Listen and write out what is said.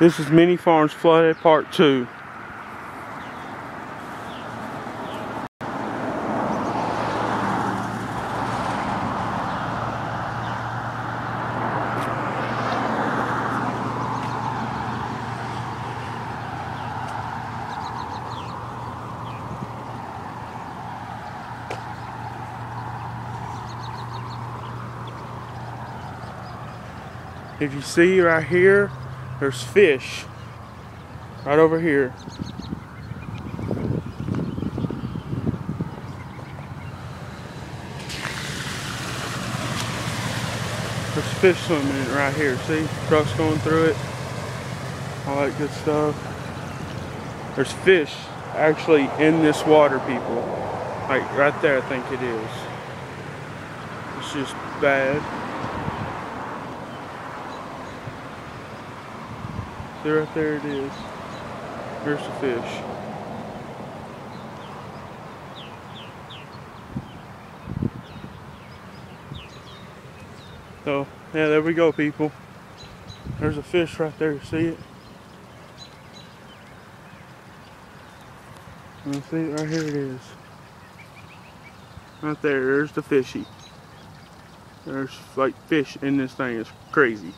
This is Mini Farms Flooded Part 2. If you see right here, there's fish right over here. There's fish swimming in it right here. See? Trucks going through it. All that good stuff. There's fish actually in this water, people. Like right there, I think it is. It's just bad. See right there it is. There's the fish. So, yeah, there we go, people. There's a fish right there, see it? And see it right here it is. Right there, there's the fishy. There's like fish in this thing, it's crazy.